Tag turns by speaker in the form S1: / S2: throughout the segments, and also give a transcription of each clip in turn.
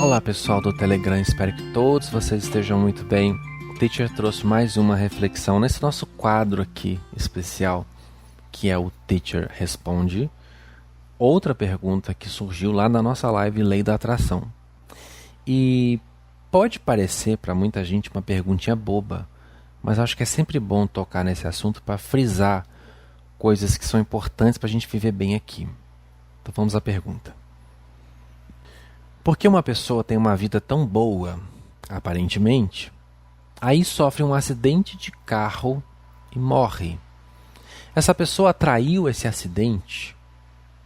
S1: Olá pessoal do Telegram, espero que todos vocês estejam muito bem. O Teacher trouxe mais uma reflexão nesse nosso quadro aqui especial, que é o Teacher Responde. Outra pergunta que surgiu lá na nossa live Lei da Atração. E pode parecer para muita gente uma perguntinha boba, mas acho que é sempre bom tocar nesse assunto para frisar coisas que são importantes para a gente viver bem aqui. Então vamos à pergunta. Por que uma pessoa tem uma vida tão boa, aparentemente, aí sofre um acidente de carro e morre? Essa pessoa atraiu esse acidente,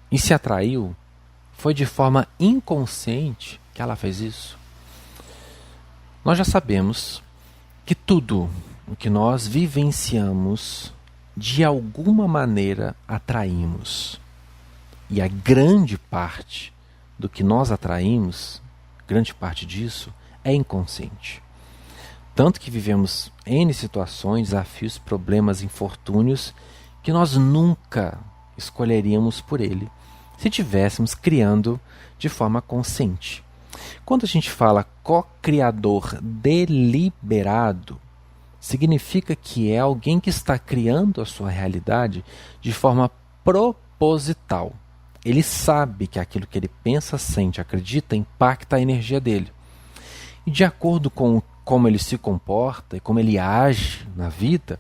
S1: e se atraiu, foi de forma inconsciente que ela fez isso? Nós já sabemos que tudo o que nós vivenciamos, de alguma maneira atraímos. E a grande parte do que nós atraímos, grande parte disso, é inconsciente. Tanto que vivemos N situações, desafios, problemas, infortúnios, que nós nunca escolheríamos por ele, se estivéssemos criando de forma consciente. Quando a gente fala co-criador deliberado, significa que é alguém que está criando a sua realidade de forma proposital. Ele sabe que aquilo que ele pensa, sente, acredita, impacta a energia dele. E de acordo com como ele se comporta e como ele age na vida,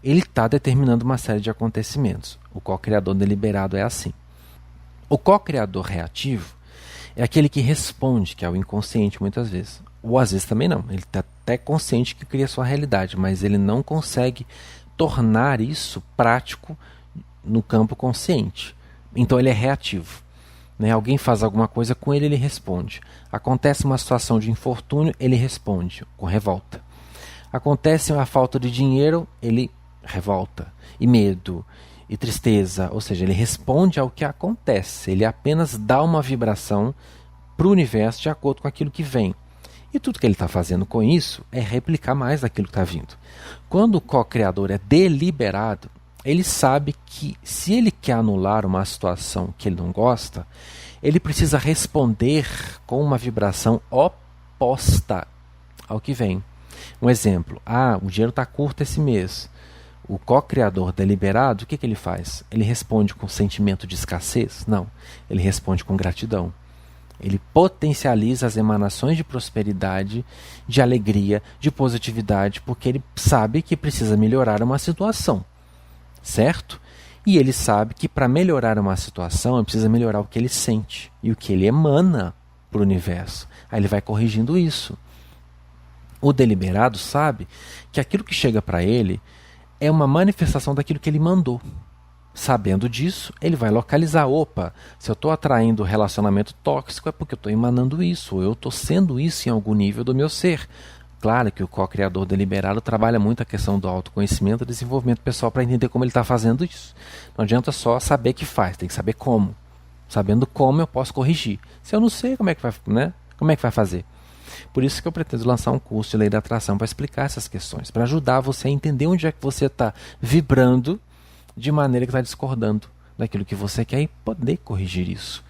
S1: ele está determinando uma série de acontecimentos. O co-criador deliberado é assim. O co-criador reativo é aquele que responde, que é o inconsciente muitas vezes. Ou às vezes também não. Ele está até consciente que cria sua realidade, mas ele não consegue tornar isso prático no campo consciente. Então ele é reativo. Alguém faz alguma coisa com ele, ele responde. Acontece uma situação de infortúnio, ele responde com revolta. Acontece uma falta de dinheiro, ele revolta. E medo, e tristeza. Ou seja, ele responde ao que acontece. Ele apenas dá uma vibração para o universo de acordo com aquilo que vem. E tudo que ele está fazendo com isso é replicar mais daquilo que está vindo. Quando o co-criador é deliberado, ele sabe que se ele quer anular uma situação que ele não gosta, ele precisa responder com uma vibração oposta ao que vem. Um exemplo, o dinheiro está curto esse mês. O co-criador deliberado, o que ele faz? Ele responde com sentimento de escassez? Não, ele responde com gratidão. Ele potencializa as emanações de prosperidade, de alegria, de positividade, porque ele sabe que precisa melhorar uma situação. Certo? E ele sabe que para melhorar uma situação, ele precisa melhorar o que ele sente e o que ele emana para o universo. Aí ele vai corrigindo isso. O deliberado sabe que aquilo que chega para ele é uma manifestação daquilo que ele mandou. Sabendo disso, ele vai localizar. Opa, se eu estou atraindo relacionamento tóxico é porque eu estou emanando isso, ou eu estou sendo isso em algum nível do meu ser. Claro que o co-criador deliberado trabalha muito a questão do autoconhecimento e desenvolvimento pessoal para entender como ele está fazendo isso. Não adianta só saber que faz, tem que saber como. Sabendo como eu posso corrigir. Se eu não sei, como é que vai fazer? Por isso que eu pretendo lançar um curso de Lei da Atração para explicar essas questões, para ajudar você a entender onde é que você está vibrando de maneira que está discordando daquilo que você quer e poder corrigir isso.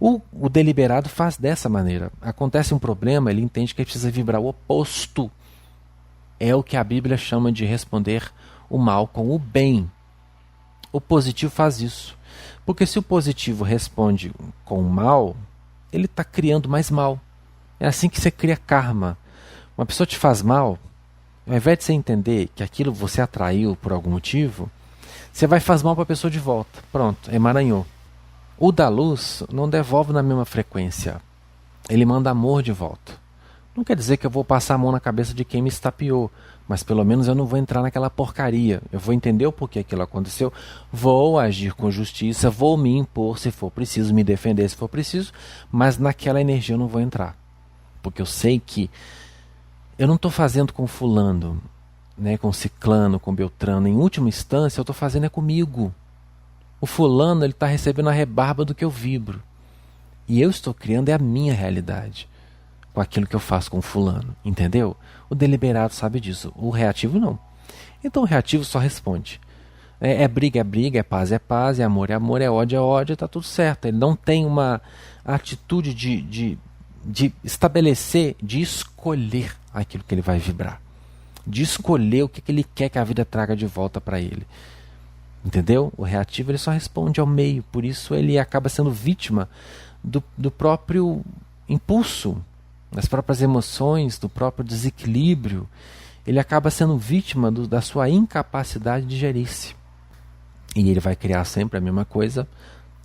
S1: O deliberado faz dessa maneira. Acontece um problema, ele entende que ele precisa vibrar o oposto. É o que a Bíblia chama de responder o mal com o bem. O positivo faz isso. Porque se o positivo responde com o mal, ele está criando mais mal. É assim que você cria karma. Uma pessoa te faz mal, ao invés de você entender que aquilo você atraiu por algum motivo, você vai fazer mal para a pessoa de volta. Pronto, emaranhou. O da luz não devolve na mesma frequência. Ele manda amor de volta. Não quer dizer que eu vou passar a mão na cabeça de quem me estapeou, mas pelo menos eu não vou entrar naquela porcaria. Eu vou entender o porquê aquilo aconteceu, vou agir com justiça, vou me impor se for preciso, me defender se for preciso, mas naquela energia eu não vou entrar. Porque eu sei que eu não estou fazendo com fulano, com ciclano, com beltrano. Em última instância, eu estou fazendo é comigo. O fulano está recebendo a rebarba do que eu vibro. E eu estou criando a minha realidade com aquilo que eu faço com o fulano. Entendeu? O deliberado sabe disso. O reativo não. Então o reativo só responde. É briga, é paz, é amor, é ódio, está tudo certo. Ele não tem uma atitude de de estabelecer, de escolher aquilo que ele vai vibrar, de escolher o que ele quer que a vida traga de volta para ele. Entendeu? O reativo ele só responde ao meio, por isso ele acaba sendo vítima do próprio impulso, das próprias emoções, do próprio desequilíbrio. Ele acaba sendo vítima da sua incapacidade de gerir-se. E ele vai criar sempre a mesma coisa,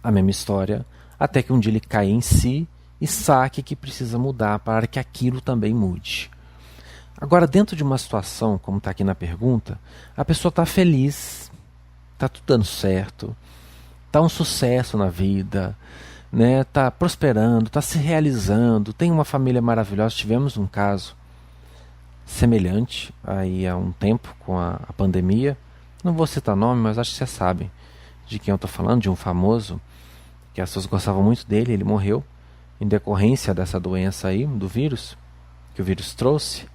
S1: a mesma história, até que um dia ele cai em si e saque que precisa mudar para que aquilo também mude. Agora, dentro de uma situação, como está aqui na pergunta, a pessoa está feliz, está tudo dando certo, está um sucesso na vida, né? Está prosperando, está se realizando, tem uma família maravilhosa. Tivemos um caso semelhante aí há um tempo com a pandemia. Não vou citar nome, mas acho que vocês sabem de quem eu estou falando, de um famoso, que as pessoas gostavam muito dele. Ele morreu em decorrência dessa doença aí, do vírus, que o vírus trouxe.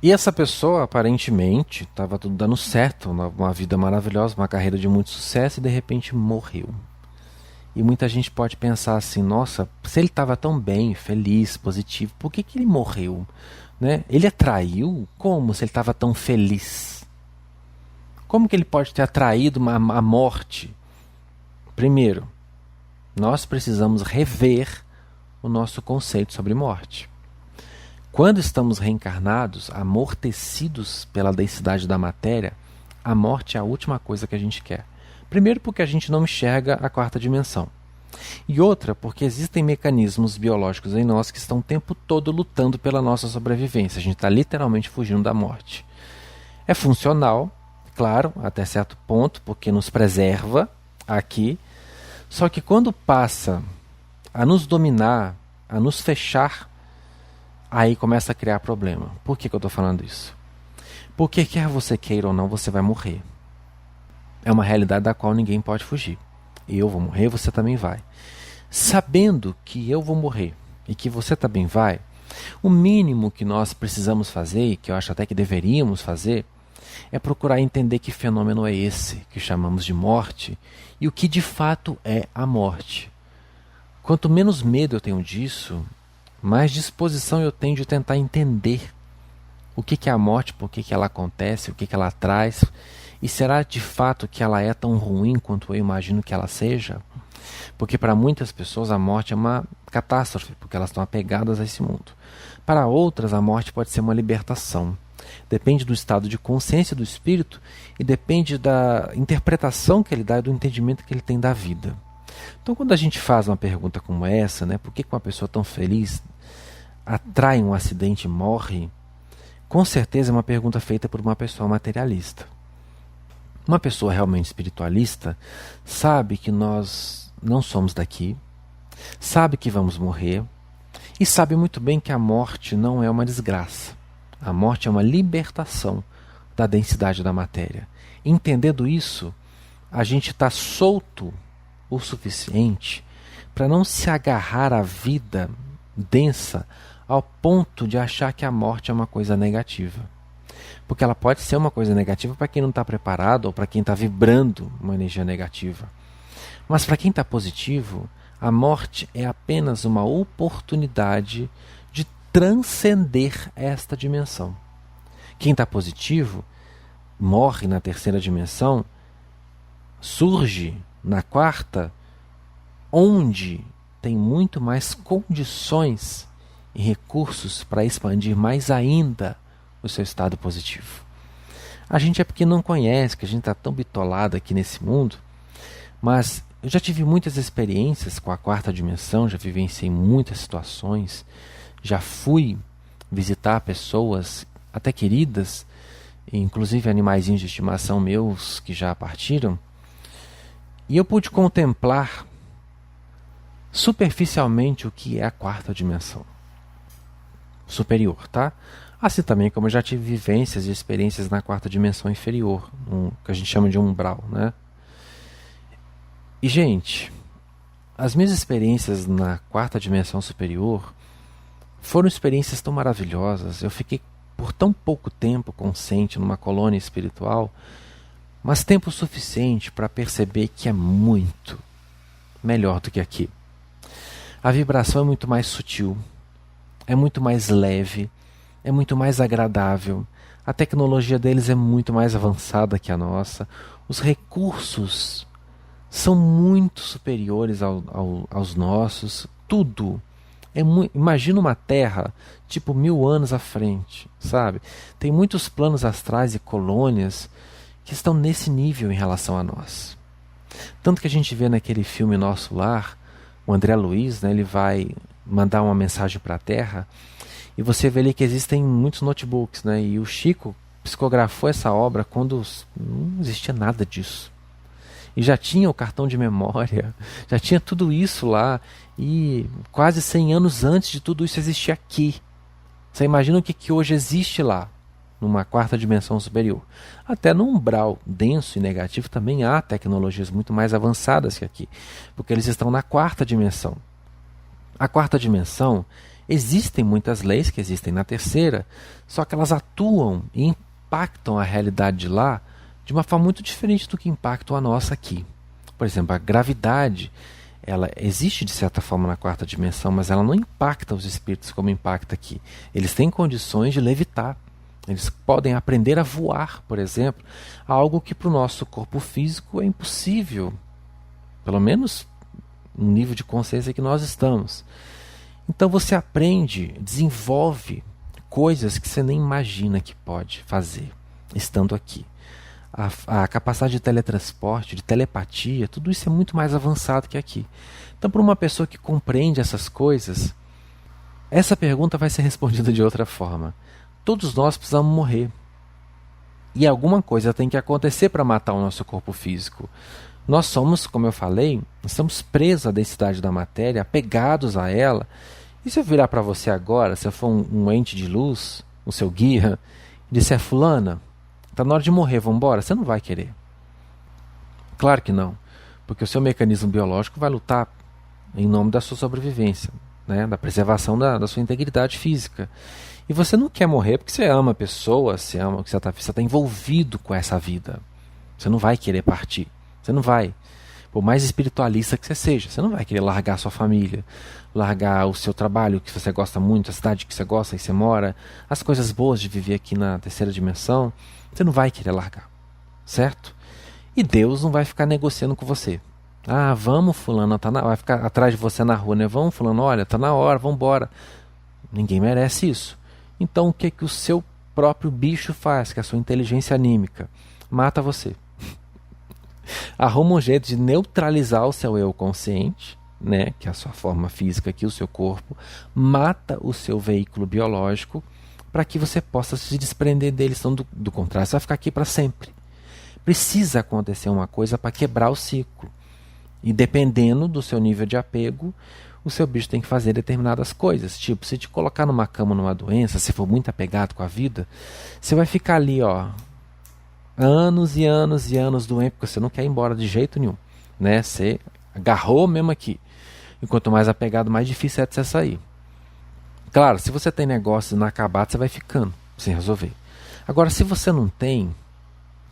S1: E essa pessoa, aparentemente, estava tudo dando certo, uma vida maravilhosa, uma carreira de muito sucesso, e de repente morreu. E muita gente pode pensar assim, nossa, se ele estava tão bem, feliz, positivo, por que ele morreu? Né? Ele atraiu? Como se ele estava tão feliz? Como que ele pode ter atraído a morte? Primeiro, nós precisamos rever o nosso conceito sobre morte. Quando estamos reencarnados, amortecidos pela densidade da matéria, a morte é a última coisa que a gente quer. Primeiro, porque a gente não enxerga a quarta dimensão. E outra, porque existem mecanismos biológicos em nós que estão o tempo todo lutando pela nossa sobrevivência. A gente está literalmente fugindo da morte. É funcional, claro, até certo ponto, porque nos preserva aqui. Só que quando passa a nos dominar, a nos fechar, aí começa a criar problema. Por que eu estou falando isso? Porque quer você queira ou não, você vai morrer. É uma realidade da qual ninguém pode fugir. Eu vou morrer, você também vai. Sabendo que eu vou morrer e que você também vai, o mínimo que nós precisamos fazer, e que eu acho até que deveríamos fazer, é procurar entender que fenômeno é esse que chamamos de morte e o que de fato é a morte. Quanto menos medo eu tenho disso, mais disposição eu tenho de tentar entender o que é a morte, por que ela acontece, o que ela traz, e será de fato que ela é tão ruim quanto eu imagino que ela seja? Porque para muitas pessoas a morte é uma catástrofe, porque elas estão apegadas a esse mundo. Para outras a morte pode ser uma libertação. Depende do estado de consciência do espírito e depende da interpretação que ele dá e do entendimento que ele tem da vida. Então, quando a gente faz uma pergunta como essa, né, por que uma pessoa tão feliz atrai um acidente e morre, com certeza é uma pergunta feita por uma pessoa materialista. Uma pessoa realmente espiritualista sabe que nós não somos daqui, sabe que vamos morrer e sabe muito bem que a morte não é uma desgraça. A morte é uma libertação da densidade da matéria. Entendendo isso, a gente está solto o suficiente para não se agarrar à vida densa ao ponto de achar que a morte é uma coisa negativa. Porque ela pode ser uma coisa negativa para quem não está preparado ou para quem está vibrando uma energia negativa. Mas para quem está positivo, a morte é apenas uma oportunidade de transcender esta dimensão. Quem está positivo morre na terceira dimensão, surge na quarta, onde tem muito mais condições e recursos para expandir mais ainda o seu estado positivo. A gente é porque não conhece, que a gente está tão bitolado aqui nesse mundo, mas eu já tive muitas experiências com a quarta dimensão, já vivenciei muitas situações, já fui visitar pessoas até queridas, inclusive animaizinhos de estimação meus que já partiram, e eu pude contemplar superficialmente o que é a quarta dimensão superior, tá? Assim também como eu já tive vivências e experiências na quarta dimensão inferior, que a gente chama de umbral, né? E, gente, as minhas experiências na quarta dimensão superior foram experiências tão maravilhosas. Eu fiquei por tão pouco tempo consciente numa colônia espiritual, mas tempo suficiente para perceber que é muito melhor do que aqui. A vibração é muito mais sutil, é muito mais leve, é muito mais agradável. A tecnologia deles é muito mais avançada que a nossa. Os recursos são muito superiores aos nossos. Tudo. Imagina uma Terra tipo 1000 anos à frente, sabe? Tem muitos planos astrais e colônias que estão nesse nível em relação a nós. Tanto que a gente vê naquele filme Nosso Lar, o André Luiz, né, ele vai mandar uma mensagem para a Terra e você vê ali que existem muitos notebooks, né, e o Chico psicografou essa obra quando não existia nada disso. E já tinha o cartão de memória, já tinha tudo isso lá, e quase 100 anos antes de tudo isso existir aqui. Você imagina o que hoje existe lá, numa quarta dimensão superior. Até no umbral denso e negativo também há tecnologias muito mais avançadas que aqui, porque eles estão na quarta dimensão. A quarta dimensão, existem muitas leis que existem na terceira, só que elas atuam e impactam a realidade de lá de uma forma muito diferente do que impactam a nossa aqui. Por exemplo, a gravidade, ela existe de certa forma na quarta dimensão, mas ela não impacta os espíritos como impacta aqui. Eles têm condições de levitar. Eles podem aprender a voar, por exemplo, algo que para o nosso corpo físico é impossível, pelo menos no nível de consciência que nós estamos. Então você aprende, desenvolve coisas que você nem imagina que pode fazer, estando aqui. A capacidade de teletransporte, de telepatia, tudo isso é muito mais avançado que aqui. Então, para uma pessoa que compreende essas coisas, essa pergunta vai ser respondida de outra forma. Todos nós precisamos morrer. E alguma coisa tem que acontecer para matar o nosso corpo físico. Nós somos, como eu falei, estamos presos à densidade da matéria, apegados a ela. E se eu virar para você agora, se eu for um ente de luz, o seu guia, e disser, fulana, está na hora de morrer, vamos embora, você não vai querer. Claro que não, porque o seu mecanismo biológico vai lutar em nome da sua sobrevivência, né, da preservação da sua integridade física. E você não quer morrer porque você ama a pessoa, você ama que você está envolvido com essa vida. Você não vai querer partir, você não vai. Por mais espiritualista que você não vai querer largar a sua família, largar o seu trabalho que você gosta muito, a cidade que você gosta e você mora, as coisas boas de viver aqui na terceira dimensão. Você não vai querer largar, certo? E Deus não vai ficar negociando com você. Ah, vamos fulano, vai ficar atrás de você na rua, né? Vamos fulano, olha, está na hora, vamos embora. Ninguém merece isso. Então o que o seu próprio bicho faz, que é a sua inteligência anímica? Mata você. Arruma um jeito de neutralizar o seu eu consciente, né? Que é a sua forma física aqui, o seu corpo. Mata o seu veículo biológico, para que você possa se desprender deles. Então, do contrário, você vai ficar aqui para sempre. Precisa acontecer uma coisa para quebrar o ciclo. E dependendo do seu nível de apego, o seu bicho tem que fazer determinadas coisas. Tipo, se te colocar numa cama, numa doença, se for muito apegado com a vida, você vai ficar ali, ó, anos e anos e anos doente, porque você não quer ir embora de jeito nenhum, né? Você agarrou mesmo aqui. E quanto mais apegado, mais difícil é de você sair. Claro, se você tem negócio inacabado, você vai ficando sem resolver. Agora, se você não tem,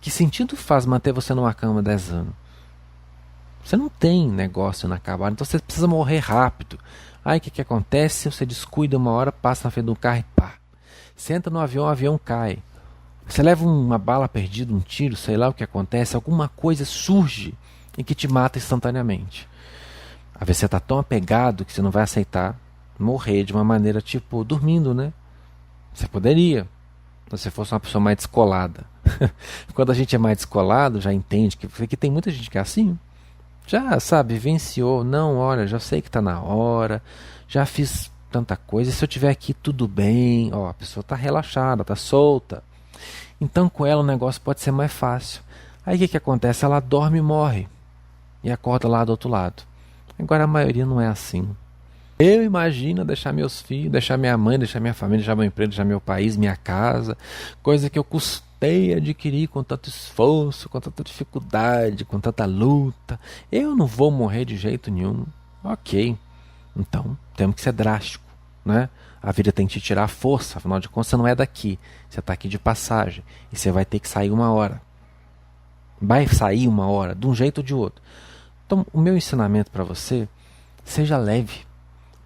S1: que sentido faz manter você numa cama 10 anos? Você não tem negócio inacabado, então você precisa morrer rápido. Aí o que acontece? Você descuida uma hora, passa na frente do carro e pá. Senta no avião, o avião cai. Você leva uma bala perdida, um tiro, sei lá o que acontece, alguma coisa surge e que te mata instantaneamente. Às vezes você está tão apegado que você não vai aceitar morrer de uma maneira tipo dormindo, né? Você poderia, se você fosse uma pessoa mais descolada. Quando a gente é mais descolado, já entende que tem muita gente que é assim. Já sabe, vivenciou, não, olha, já sei que está na hora, já fiz tanta coisa, e se eu estiver aqui tudo bem, ó, a pessoa está relaxada, está solta. Então com ela o negócio pode ser mais fácil. Aí o que acontece? Ela dorme e morre. E acorda lá do outro lado. Agora a maioria não é assim. Eu imagino deixar meus filhos, deixar minha mãe, deixar minha família, deixar meu emprego, deixar meu país, minha casa. Coisa que eu custei adquirir com tanto esforço, com tanta dificuldade, com tanta luta. Eu não vou morrer de jeito nenhum. Ok. Então temos que ser drástico, né? A vida tem que te tirar a força. Afinal de contas você não é daqui. Você está aqui de passagem. E você vai ter que sair uma hora. Vai sair uma hora, de um jeito ou de outro. Então o meu ensinamento para você, seja leve.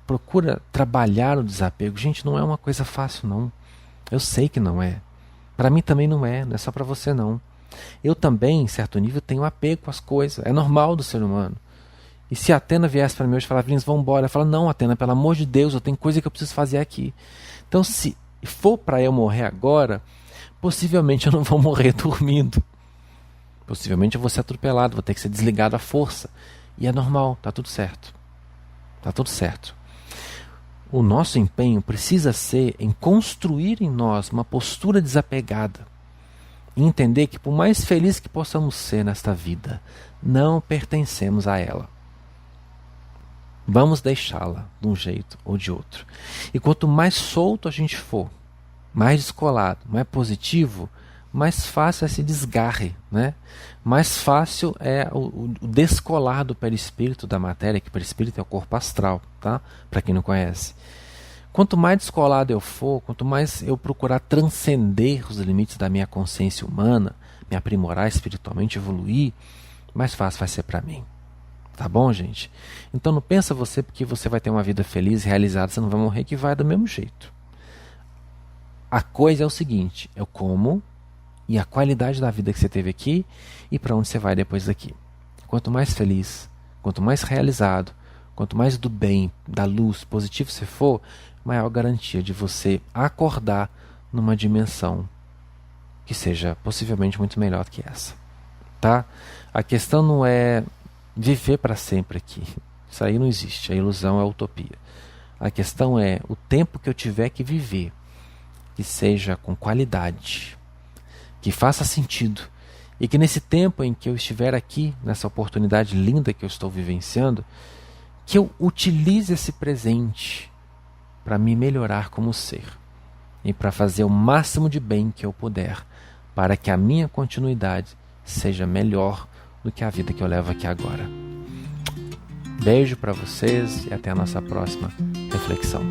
S1: procura trabalhar o desapego. Gente, não é uma coisa fácil, não. Eu sei que não é. Para mim também não é só para você não. Eu também, em certo nível, tenho apego com as coisas. É normal do ser humano. E se a Atena viesse para mim hoje e falar, Vinícius, vamos embora. Eu falo, não, Atena, pelo amor de Deus, eu tenho coisa que eu preciso fazer aqui. Então, se for para eu morrer agora, possivelmente eu não vou morrer dormindo. Possivelmente eu vou ser atropelado, vou ter que ser desligado à força. E é normal, tá tudo certo. Tá tudo certo. O nosso empenho precisa ser em construir em nós uma postura desapegada. E entender que por mais felizes que possamos ser nesta vida, não pertencemos a ela. Vamos deixá-la de um jeito ou de outro. E quanto mais solto a gente for, mais descolado, mais positivo, mais fácil é esse desgarre, né? Mais fácil é o descolar do perispírito da matéria, que o perispírito é o corpo astral, tá? Para quem não conhece. Quanto mais descolado eu for, quanto mais eu procurar transcender os limites da minha consciência humana, me aprimorar espiritualmente, evoluir, mais fácil vai ser para mim. Tá bom, gente? Então não pensa você porque você vai ter uma vida feliz, realizada, você não vai morrer, que vai do mesmo jeito. A coisa é o seguinte, é o como e a qualidade da vida que você teve aqui e para onde você vai depois daqui. Quanto mais feliz, quanto mais realizado, quanto mais do bem, da luz, positivo você for, maior garantia de você acordar numa dimensão que seja possivelmente muito melhor do que essa. Tá? A questão não é viver para sempre aqui. Isso aí não existe. A ilusão é a utopia. A questão é o tempo que eu tiver que viver, que seja com qualidade, que faça sentido. E que nesse tempo em que eu estiver aqui, nessa oportunidade linda que eu estou vivenciando, que eu utilize esse presente para me melhorar como ser e para fazer o máximo de bem que eu puder para que a minha continuidade seja melhor do que a vida que eu levo aqui agora. Beijo para vocês e até a nossa próxima reflexão.